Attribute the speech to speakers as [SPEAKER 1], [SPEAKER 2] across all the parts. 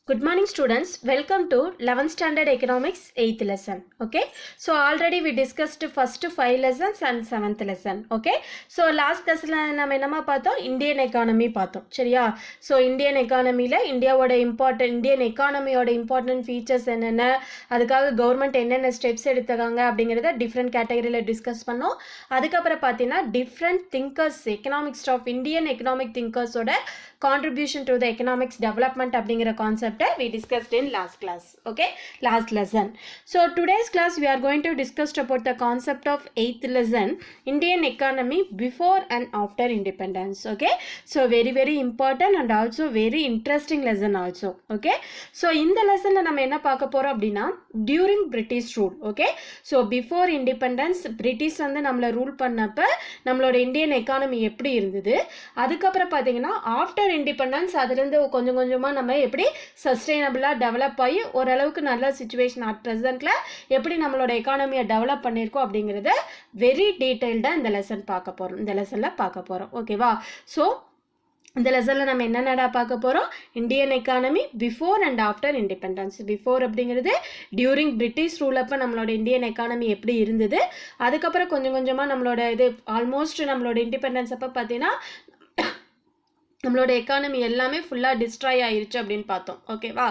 [SPEAKER 1] Good morning students, welcome to 11th standard economics 8th lesson. Okay, so already we discussed first 5 lessons and 7th lesson. Okay, so last lesson நம்ம என்னமா பார்த்தோம், Indian economy பார்த்தோம். சரியா? so Indian எக்கானமியில் இந்தியாவோட Indian எக்கானமியோட important features என்னென்ன, அதுக்காக government என்னென்ன steps எடுத்துக்காங்க அப்படிங்கிறத டிஃப்ரெண்ட் கேட்டகரியில் டிஸ்கஸ் பண்ணோம். அதுக்கப்புறம் பார்த்தீங்கன்னா different thinkers economics of Indian economic திங்கர்ஸோட contribution to the economics development அப்படிங்கிற concept we discussed in last class. Okay, last lesson. So today's class we are going to discuss about the concept of 8th lesson, Indian economy before and after independence. Okay, so very important and also very interesting lesson also. Okay, so இந்த லெசன்ல நம்ம என்ன பார்க்க போறோம் அப்படின்னா during British rule. Okay, so before independence British வந்து நம்மள rule பண்ணப்ப நம்மளோட இந்தியன் எக்கானமி எப்படி இருந்தது, அதுக்கப்புறம் பார்த்தீங்கன்னா ஆஃப்டர் இண்டிபெண்டன்ஸ் அதுலேருந்து கொஞ்சம் கொஞ்சமாக நம்ம எப்படி சஸ்டெயினபிளாக டெவலப் ஆகி ஓரளவுக்கு நல்ல சுச்சுவேஷன் அட் ப்ரெசென்ட்டில் எப்படி நம்மளோட எக்கானமியை டெவலப் பண்ணியிருக்கோம் அப்படிங்கிறத வெரி டீட்டெயில்டாக இந்த லெசனில் பார்க்க போகிறோம். ஓகேவா? ஸோ இந்த லெசனில் நம்ம என்னென்னடா பார்க்க போகிறோம், Indian economy before and after independence. Before அப்படிங்கிறது டியூரிங் பிரிட்டிஷ் ரூல் அப்போ நம்மளோட இந்தியன் எக்கானமி எப்படி இருந்தது, அதுக்கப்புறம் கொஞ்சம் கொஞ்சமாக நம்மளோட இது ஆல்மோஸ்ட் நம்மளோட இண்டிபெண்டன்ஸ் அப்போ பார்த்தீங்கன்னா நம்மளோட எக்கானமி எல்லாமே ஃபுல்லாக டிஸ்ட்ராய் ஆயிருச்சு அப்படின்னு பார்த்தோம். ஓகேவா?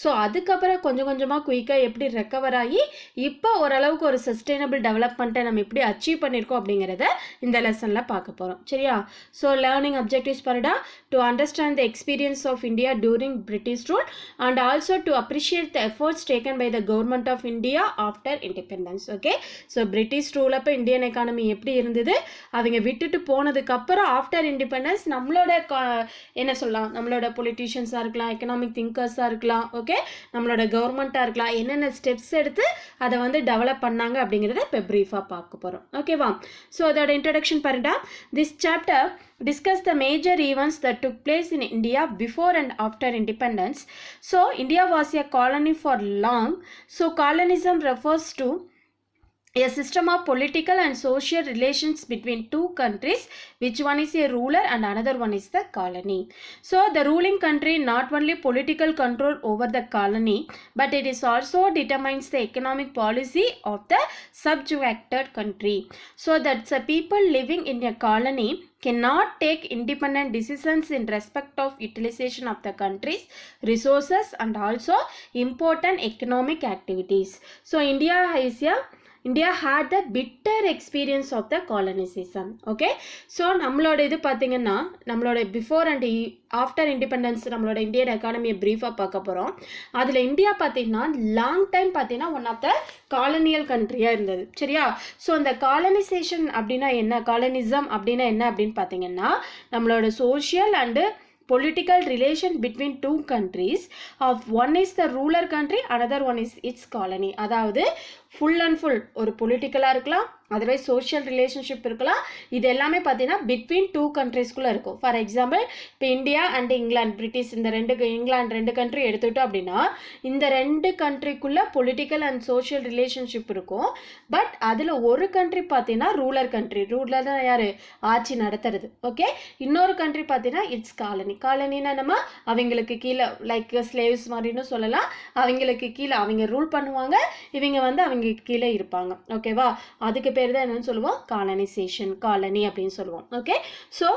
[SPEAKER 1] ஸோ அதுக்கப்புறம் கொஞ்சம் கொஞ்சமாக குயிக்காக எப்படி ரெக்கவர் ஆகி இப்போ ஓரளவுக்கு ஒரு சஸ்டெயினபிள் டெவலப்மெண்ட்டை நம்ம எப்படி அச்சீவ் பண்ணியிருக்கோம் அப்படிங்கிறத இந்த லெசனில் பார்க்க போகிறோம். சரியா? ஸோ லேர்னிங் அப்ஜெக்டிவ்ஸ் பரடா to understand the experience of India during British rule and also to appreciate the efforts taken by the government of India after independence. Okay, so British rule அப்போ Indian economy எப்படி இருந்தது, அவங்க விட்டுட்டு போனதுக்கப்புறம் after independence நம்மளோட என்ன சொல்லலாம், நம்மளோட பொலிட்டீஷியன்ஸாக இருக்கலாம், எக்கனாமிக் திங்கர்ஸாக இருக்கலாம், ஓகே, நம்மளோட கவர்மெண்ட்டாக இருக்கலாம், என்னென்ன ஸ்டெப்ஸ் எடுத்து அதை வந்து டெவலப் பண்ணாங்க அப்படிங்கிறத இப்போ ப்ரீஃபாக பார்க்க போகிறோம். ஓகேவா? ஸோ அதோட இன்ட்ரடக்ஷன் பாருடா. This chapter discuss the major events that took place in India before and after independence. So India was a colony for long. So colonialism refers to a system of political and social relations between two countries, which one is a ruler and another one is the colony. So the ruling country not only political control over the colony, but it is also determines the economic policy of the subjugated country, so that the people living in a colony cannot take independent decisions in respect of utilization of the country's resources and also important economic activities. So India had the bitter experience of the colonization. Okay, so நம்மளோட இது பார்த்தீங்கன்னா நம்மளோட before and after independence நம்மளோட Indian எக்கானமியை ப்ரீஃபாக பார்க்க போகிறோம். அதில் India பார்த்தீங்கன்னா long time பார்த்தீங்கன்னா ஒன் ஆஃப் த காலனியல் கண்ட்ரியாக இருந்தது. சரியா? ஸோ அந்த காலனைசேஷன் அப்படின்னா என்ன, காலனிசம் அப்படின்னா என்ன அப்படின்னு பார்த்தீங்கன்னா நம்மளோட social and political relation between two countries of one is the ruler country, another one is its colony. அதாவது ஃபுல் அண்ட் ஃபுல் ஒரு பொலிட்டிக்கலாக இருக்கலாம், அதர்வைஸ் சோஷியல் ரிலேஷன்ஷிப் இருக்கலாம், இது எல்லாமே பார்த்தீங்கன்னா பிட்வீன் டூ கண்ட்ரீஸ்குள்ளே இருக்கும். ஃபார் எக்ஸாம்பிள் இப்போ இந்தியா அண்ட் இங்கிலாந்து, பிரிட்டிஷ் இந்த இங்கிலாந்து ரெண்டு கண்ட்ரி எடுத்துக்கிட்டோம் அப்படின்னா இந்த ரெண்டு கண்ட்ரிக்குள்ளே பொலிட்டிக்கல் அண்ட் சோஷியல் ரிலேஷன்ஷிப் இருக்கும். பட் அதில் ஒரு கண்ட்ரி பார்த்தீங்கன்னா ரூலர் கண்ட்ரி, ரூலர் தான் யார் ஆட்சி நடத்துறது. ஓகே, இன்னொரு கண்ட்ரி பார்த்தீங்கன்னா இட்ஸ் காலனினா நம்ம அவங்களுக்கு கீழே லைக் ஸ்லேவ்ஸ் மாதிரின்னு சொல்லலாம், அவங்களுக்கு கீழே அவங்க ரூல் பண்ணுவாங்க, இவங்க வந்து அவங்க கீழே இருப்பாங்க. ஓகேவா? அதுக்கு பேர் தான் என்னன்னு சொல்லுவோம், காலனைசேஷன், காலனி அப்படின்னு சொல்லுவோம். ஓகே, ஸோ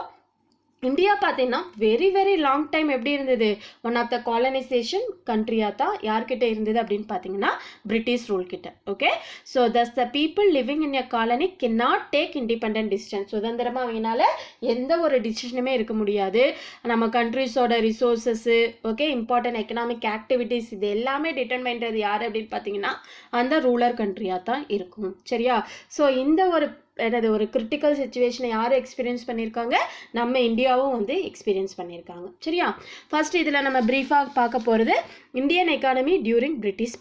[SPEAKER 1] இந்தியா பார்த்தீங்கன்னா வெரி லாங் டைம் எப்படி இருந்தது, ஒன் ஆஃப் த காலனைசேஷன் கண்ட்ரியாக தான் யார்கிட்ட இருந்தது அப்படின்னு பார்த்தீங்கன்னா பிரிட்டிஷ் ரூல் கிட்ட. Okay, so thus the people living in a colony can not take independent decision. சுதந்திரமாக அவங்களால எந்த ஒரு டிசிஷனுமே இருக்க முடியாது. நம்ம கண்ட்ரிஸோட resources, okay, important economic activities இது எல்லாமே டிட்டர்மைன் பண்ணுறது யார் அப்படின்னு பார்த்தீங்கன்னா அந்த ரூலர் கண்ட்ரியாக தான் இருக்கும். சரியா? ஸோ இந்த ஒரு கிரிட்டிக்கல் சுச்சுவேஷனை யாரும் எக்ஸ்பீரியன்ஸ் பண்ணியிருக்காங்க, நம்ம இந்தியாவும் வந்து எக்ஸ்பீரியன்ஸ் பண்ணியிருக்காங்க. சரியா? ஃபர்ஸ்ட் இதில் நம்ம ப்ரீஃபாக பார்க்க போகிறது Indian economy during British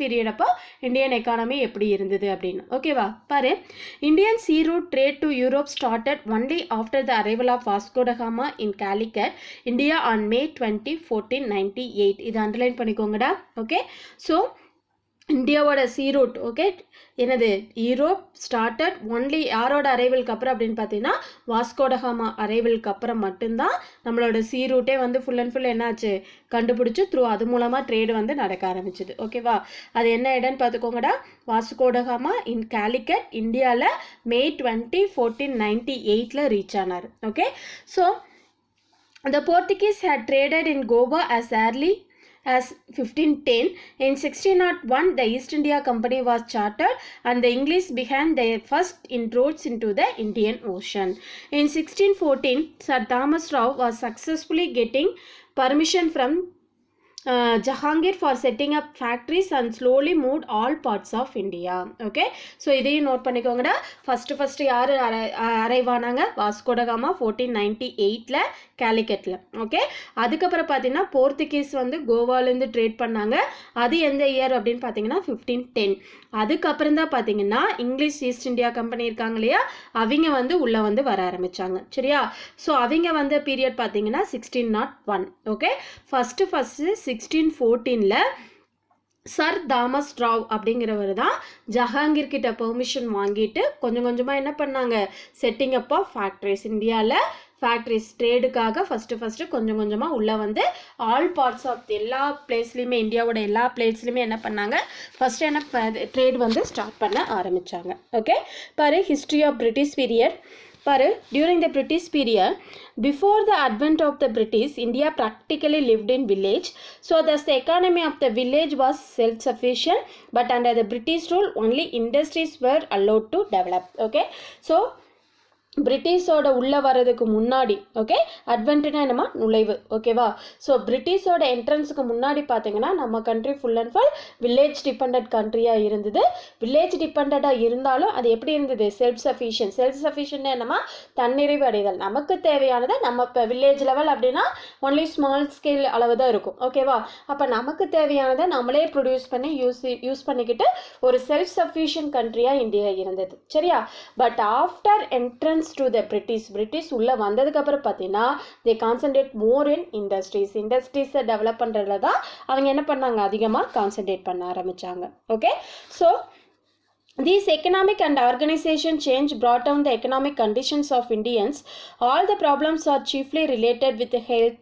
[SPEAKER 1] period அப்போ இந்தியன் எக்கானமி எப்படி இருந்தது அப்படின்னு. ஓகேவா? பாரு, Indian sea route trade to Europe started only after the arrival of Vasco da Gama in Calicut India on May 20, 1498. இதை அண்டர்லைன் பண்ணிக்கோங்கடா. ஓகே, ஸோ இந்தியாவோட சீ ரூட் ஓகே என்னது யூரோப் ஸ்டார்டட் ஒன்லி யாரோட அரைவலுக்கு அப்புறம் அப்படின்னு பார்த்தீங்கன்னா வாஸ்கோடகாமா அரைவலுக்கு அப்புறம் மட்டும்தான் நம்மளோட சீ ரூட்டே வந்து ஃபுல் அண்ட் ஃபுல் என்னாச்சு கண்டுபிடிச்சி த்ரூ அது மூலமாக ட்ரேடு வந்து நடக்க ஆரம்பிச்சுது ஓகேவா. அது என்ன இடம்னு பார்த்துக்கோங்கடா, வாஸ்கோடகாமா இன் கேலிக்கட் இந்தியாவில் May 20, 1498 ரீச் ஆனார். Okay, so the Portuguese had traded in Goa as early as 1510. In 1601, the East India Company was chartered and the English began their first inroads into the Indian Ocean. In 1614, Sir Thomas Rao was successfully getting permission from Jahangir for setting up factories and slowly moved all parts of India. Okay, so இதையும் note பண்ணிக்கோங்கடா. First யார் arrive ஆனாங்க? Vasco da Gama 1498 கேலிக்கட்டில். Okay, அதுக்கப்புறம் பார்த்தீங்கன்னா Portuguese வந்து கோவாலேருந்து trade பண்ணாங்க. அது எந்த year அப்படின்னு பார்த்தீங்கன்னா 1510. அதுக்கப்புறம் தான் பார்த்தீங்கன்னா இங்கிலீஷ் ஈஸ்ட் இந்தியா கம்பெனி இருக்காங்க இல்லையா, அவங்க வந்து உள்ளே வந்து வர ஆரம்பித்தாங்க. சரியா, ஸோ அவங்க வந்த பீரியட் பார்த்தீங்கன்னா 1601. Okay, first 1614 sir Thomas Rao அப்படிங்கிறவர் தான் ஜஹாங்கீர் கிட்ட பெர்மிஷன் வாங்கிட்டு கொஞ்சம் கொஞ்சமாக என்ன பண்ணாங்க, செட்டிங் அப் ஆஃப் ஃபேக்ட்ரிஸ். இந்தியாவில் ஃபேக்ட்ரிஸ் ட்ரேடுக்காக ஃபஸ்ட்டு கொஞ்சம் கொஞ்சமாக உள்ளே வந்து ஆல் பார்ட்ஸ் ஆஃப் எல்லா பிளேஸ்லையுமே, இந்தியாவோட எல்லா பிளேஸ்லையுமே என்ன பண்ணாங்க, ஃபஸ்ட்டு என்ன ட்ரேட் வந்து ஸ்டார்ட் பண்ண ஆரம்பித்தாங்க. ஓகே, பாரு ஹிஸ்ட்ரி ஆஃப் பிரிட்டிஷ் பீரியட். பாரு, during the British period, before the advent of the British, India practically lived in village. So thus the economy of the village was self-sufficient, but under the British rule, only industries were allowed to develop. Okay, so பிரிட்டிஷோட உள்ளே வர்றதுக்கு முன்னாடி, okay, அட்வென்ட்னா என்னமா நுழைவு, ஓகேவா. So பிரிட்டிஷோட என்ட்ரன்ஸுக்கு முன்னாடி பார்த்தீங்கன்னா நம்ம country full and full village dependent கண்ட்ரியாக இருந்தது. வில்லேஜ் டிபெண்டடாக இருந்தாலும் அது எப்படி இருந்தது, செல்ஃப் சஃபிஷியன்ட் என்னமா தன்னிறைவு அடைதல். நமக்கு தேவையானதை நம்ம இப்போ வில்லேஜ் லெவல் அப்படின்னா ஒன்லி ஸ்மால் ஸ்கேல் அளவு தான் இருக்கும், ஓகேவா. அப்போ நமக்கு தேவையானதை நம்மளே ப்ரொடியூஸ் பண்ணி யூஸ் பண்ணிக்கிட்டு ஒரு செல்ஃப் சஃபிஷியன்ட் கண்ட்ரியாக இந்தியா இருந்தது. சரியா, but after entrance to the British உள்ள வந்ததுக்கு அப்புறம் பார்த்தீங்கன்னா they concentrate more in industries develop பண்ணுறதுல தான் அவங்க என்ன பண்ணாங்க, அதிகமாக கான்சென்ட்ரேட் பண்ண ஆரம்பித்தாங்க. Okay, so these economic and organization change brought down the economic conditions of Indians. All the problems are chiefly related with health,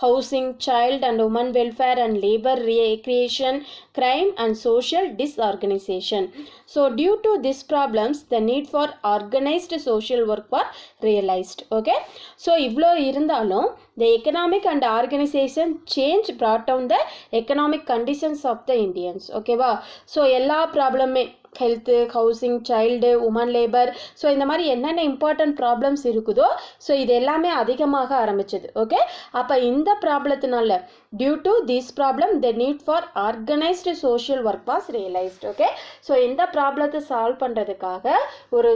[SPEAKER 1] housing, child and women welfare and labor recreation, crime and social disorganization. So due to these problems, the need for organized social work was realized. Okay, so இவ்வளோ இருந்தாலும் the economic and organization change brought down the economic conditions of the Indians. ஓகேவா, so எல்லா ப்ராப்ளமே health, housing, child, women labour, so இந்த மாதிரி என்னென்ன important problems இருக்குதோ so இது எல்லாமே அதிகமாக ஆரம்பிச்சது. ஓகே, அப்போ இந்த ப்ராப்ளத்தினால due to this problem the need for organised social work was realised. Okay, so இந்த ப்ராப்ளத்தை சால்வ் பண்ணுறதுக்காக ஒரு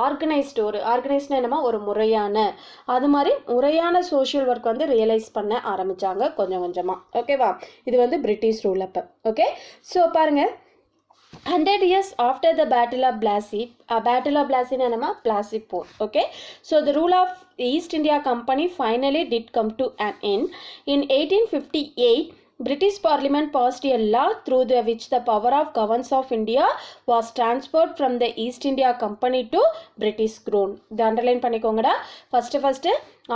[SPEAKER 1] ஆர்கனைஸ்டு என்னமா ஒரு முறையான, அது மாதிரி முறையான சோஷியல் ஒர்க் வந்து ரியலைஸ் பண்ண ஆரம்பித்தாங்க கொஞ்சம் கொஞ்சமாக. ஓகேவா, இது வந்து பிரிட்டிஷ் ரூல் அப்போ. ஓகே, ஸோ பாருங்கள், 100 years after the Battle of Plassey என்னமா Plassey Poor. Okay, so the rule of East India Company finally did come to an end. In 1858, British Parliament passed a law through which the power of governance of India was transferred from the East India Company to British Crown. The underline பண்ணிக்கோங்கடா. First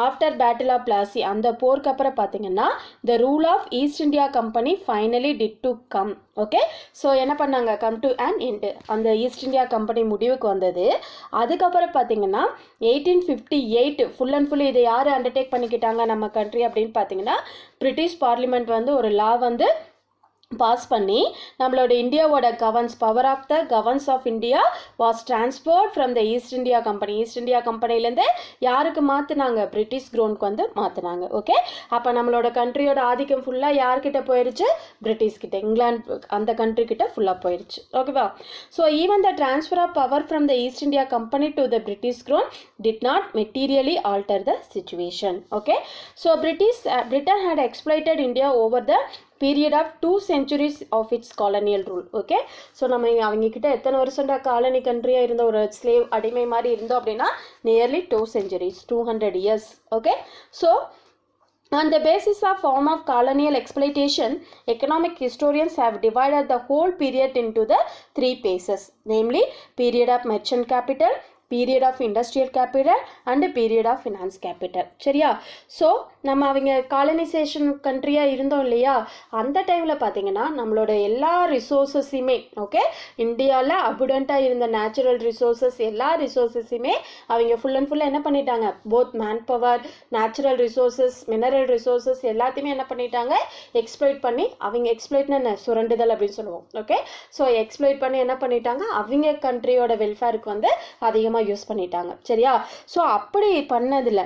[SPEAKER 1] after battle of Plassey அந்த போருக்கு அப்புறம் பார்த்தீங்கன்னா the rule of East India Company finally did to come. Okay, so என்ன பண்ணாங்க, come to and end, அந்த East India Company முடிவுக்கு வந்தது. அதுக்கப்புறம் பார்த்தீங்கன்னா 1858 ஃபுல் அண்ட் ஃபுல் இதை யார் அண்டர்டேக் பண்ணிக்கிட்டாங்க நம்ம கண்ட்ரி அப்படின்னு பார்த்தீங்கன்னா பிரிட்டிஷ் பார்லிமெண்ட் வந்து ஒரு லா வந்து பாஸ் பண்ணி நம்மளோட இந்தியாவோட power of the governance of India was transferred from the East India கம்பெனிலேருந்து யாருக்கு மாற்றினாங்க, பிரிட்டிஷ் க்ரௌனுக்கு வந்து மாற்றினாங்க. ஓகே, அப்போ நம்மளோட கண்ட்ரியோட ஆதிக்கம் ஃபுல்லாக யார்கிட்ட போயிடுச்சு, பிரிட்டிஷ்கிட்ட, இங்கிலாந்து அந்த கண்ட்ரி கிட்ட ஃபுல்லாக போயிடுச்சு. ஓகேவா, so even the transfer of power from the East India company to the British crown did not materially alter the situation. Okay, so Britain had exploited India over the period of 2 centuries of its colonial rule. Okay, so நம்ம அவங்க கிட்ட எத்தனை வருஷம்டா colony கண்ட்ரியாக இருந்த ஒரு slave அடிமை மாதிரி இருந்தோம் அப்படின்னா nearly 2 centuries 200 years. Okay, so On the basis of form of colonial exploitation, economic historians have divided the whole period into the three phases, namely period of merchant capital, period of industrial capital and period of finance capital. சரியா? So நம்ம அவங்க colonisation கண்ட்ரியாக இருந்தோம் இல்லையா, அந்த டைமில் பார்த்தீங்கன்னா நம்மளோட எல்லா ரிசோர்ஸஸையுமே ஓகே இந்தியாவில் அபுடண்ட்டாக இருந்த நேச்சுரல் ரிசோர்ஸஸ் எல்லா ரிசோர்ஸஸையுமே அவங்க ஃபுல் அண்ட் ஃபுல்லாக என்ன பண்ணிட்டாங்க, both man power, natural resources, mineral resources எல்லாத்தையுமே என்ன பண்ணிட்டாங்க, எக்ஸ்ப்ளாய்ட் பண்ணி, அவங்க எக்ஸ்ப்ளாய்ட்னா என்ன, சுரண்டுதல் அப்படின்னு சொல்லுவோம். ஓகே, ஸோ எக்ஸ்ப்ளாய்ட் பண்ணி என்ன பண்ணிட்டாங்க, அவங்க கண்ட்ரியோட வெல்ஃபேருக்கு வந்து அதிகமாக யூஸ் பண்ணிட்டாங்க. சரியா? ஸோ அப்படி பண்ணதில்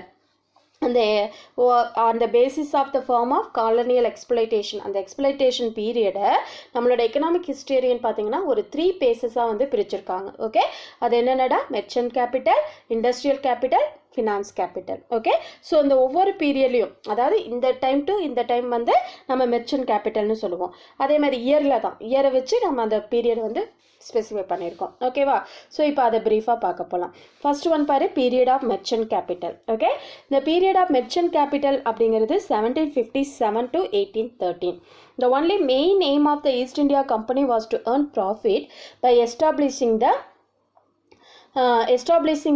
[SPEAKER 1] அந்த basis of the form of colonial exploitation, அந்த எக்ஸ்ப்ளாய்டேஷன் பீரியடை நம்மளோட எக்கனாமிக் ஹிஸ்டோரியன் பார்த்தீங்கன்னா ஒரு 3 பேசஸாக வந்து பிரிச்சிருக்காங்க. ஓகே, அது என்னென்னடா, merchant capital, industrial capital, finance capital. Okay, so இந்த ஒவ்வொரு பீரியட்லையும், அதாவது இந்த டைம் டு இந்த டைம் வந்து நம்ம மெர்ச்சன்ட் கேபிட்டல்னு சொல்லுவோம். அதே மாதிரி இயரில் தான், இயரை வச்சு நம்ம அந்த பீரியட் வந்து ஸ்பெசிஃபை பண்ணியிருக்கோம். ஓகேவா? ஸோ இப்போ அதை ப்ரீஃபாக பார்க்க போகலாம். ஃபர்ஸ்ட் ஒன் பாரு, period of merchant capital. Okay, இந்த பீரியட் ஆஃப் மெர்ச்சன்ட் கேபிட்டல் அப்படிங்கிறது 1757 to 1813. The only main aim of the East India Company was to earn profit by establishing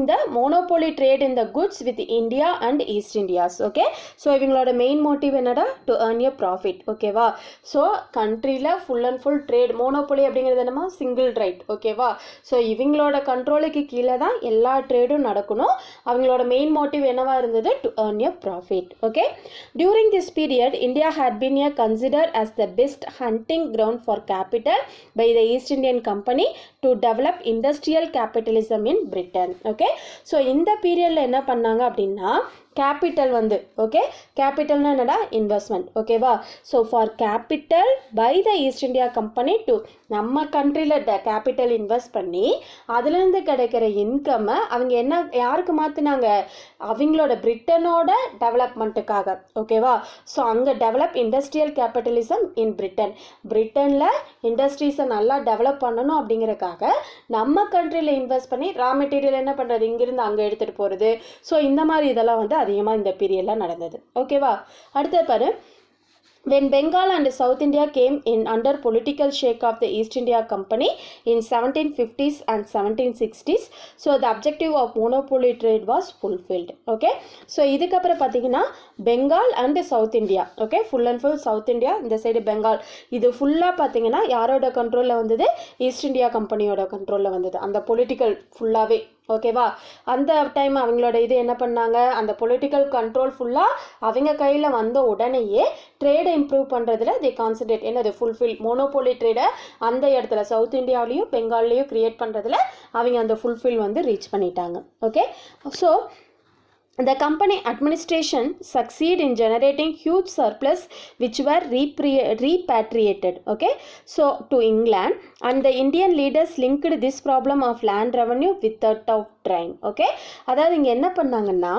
[SPEAKER 1] the monopoly trade in the goods with India and East Indias. Okay, so இவங்களோட main motive என்னடா, to earn a profit. ஓகேவா? So கண்ட்ரியில் full and full trade, monopoly அப்படிங்கிறது என்னமா, single right. ஓகேவா? So இவங்களோட கண்ட்ரோலுக்கு கீழே தான் எல்லா ட்ரேடும் நடக்கணும். அவங்களோட மெயின் மோட்டிவ் என்னவா இருந்தது, to earn a profit. Okay, during this period India had been considered as the best hunting ground for capital by the East Indian Company to develop industrial capitalism in Britain. Okay, so இந்த பீரியடில் என்ன பண்ணாங்க அப்படின்னா, capital வந்து okay, கேபிட்டல்னா என்னடா, investment. ஓகேவா? So for capital by the East India company to நம்ம கண்ட்ரியில் கேபிட்டல் இன்வெஸ்ட் பண்ணி அதுலேருந்து கிடைக்கிற இன்கம்மை அவங்க என்ன யாருக்கு மாற்றினாங்க, அவங்களோட பிரிட்டனோட டெவலப்மெண்ட்டுக்காக. ஓகேவா? ஸோ அங்கே டெவலப் இண்டஸ்ட்ரியல் கேபிட்டலிசம் இன் பிரிட்டன், பிரிட்டனில் இண்டஸ்ட்ரீஸை நல்லா டெவலப் பண்ணணும் அப்படிங்கிறக்காக நம்ம கண்ட்ரியில் இன்வெஸ்ட் பண்ணி ரா மெட்டீரியல் என்ன பண்ணுறது, இங்கிருந்து அங்கே எடுத்துகிட்டு போகிறது. ஸோ இந்த மாதிரி இதெல்லாம் வந்து அதிகமாக இந்த பீரியடில் நடந்தது. ஓகேவா? அடுத்த பாரு, when Bengal and South India came in under political shake of the East India Company in 1750s and 1760s, so the objective of monopoly trade was fulfilled. Okay, so இதுக்கப்புறம் பார்த்தீங்கன்னா Bengal and south India, okay, full and full south India, இந்த side Bengal, இது ஃபுல்லாக பார்த்தீங்கன்னா யாரோட கண்ட்ரோலில் வந்தது, east India கம்பெனியோட கண்ட்ரோலில் வந்தது அந்த பொலிட்டிக்கல் ஃபுல்லாகவே. ஓகேவா? அந்த டைம் அவங்களோட இது என்ன பண்ணாங்க, அந்த பொலிட்டிக்கல் கண்ட்ரோல் ஃபுல்லாக அவங்க கையில் வந்த உடனேயே ட்ரேடை இம்ப்ரூவ் பண்ணுறதுல தி கான்சன்ட்ரேட், என்னது, ஃபுல்ஃபில் மோனோபோலி ட்ரேடை அந்த இடத்துல சவுத் இந்தியாவிலையும் பெங்கால்லையும் க்ரியேட் பண்ணுறதுல அவங்க அந்த ஃபுல்ஃபில் வந்து ரீச் பண்ணிட்டாங்க. Okay, so the company administration succeed in generating huge surplus which were repatriated, okay, so to England, and the Indian leaders linked this problem of land revenue with the top train. Okay, அதாவது இங்கே என்ன பண்ணாங்கன்னா,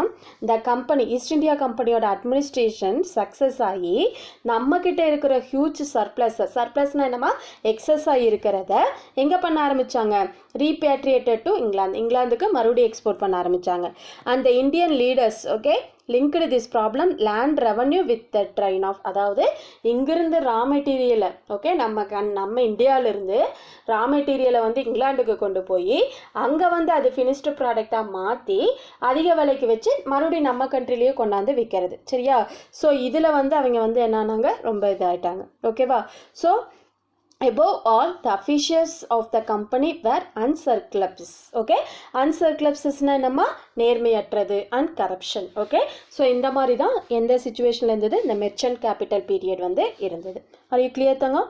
[SPEAKER 1] இந்த company east India கம்பெனியோட administration success ஆகி நம்மக்கிட்ட இருக்கிற huge சர்ப்ளஸ்னால் என்னமா, எக்ஸஸாக இருக்கிறத எங்கே பண்ண ஆரம்பித்தாங்க, ரீபேட்ரியேட்டட் டு இங்கிலாந்துக்கு மறுபடியும் எக்ஸ்போர்ட் பண்ண ஆரம்பித்தாங்க. அந்த Indian leaders okay linked this problem land revenue with the drain of, அதாவது இங்கிருந்து ரா மெட்டீரியலை ஓகே நம்ம இந்தியாவிலிருந்து ரா மெட்டீரியலை வந்து இங்கிலாந்துக்கு கொண்டு போய் அங்கே வந்து அது ஃபினிஷ்டு ப்ராடக்டாக மாற்றி அதிக விலைக்கு வச்சு மறுபடியும் நம்ம கண்ட்ரிலேயே கொண்டாந்து விற்கிறது. சரியா? ஸோ இதில் வந்து அவங்க வந்து என்னன்னாங்க, ரொம்ப இதாகிட்டாங்க. ஓகேவா? So above all the officials of the company were unscrupulous. Okay, unscrupulousனா என்னமா, நேர்மையற்றது அண்ட் கரப்ஷன். ஓகே, ஸோ இந்த மாதிரி தான் எந்த சிச்சுவேஷனில் இருந்தது, இந்த மெர்ச்சன்ட் கேபிட்டல் பீரியட் வந்து இருந்தது. ஆர் யூ கிளியர் தங்க?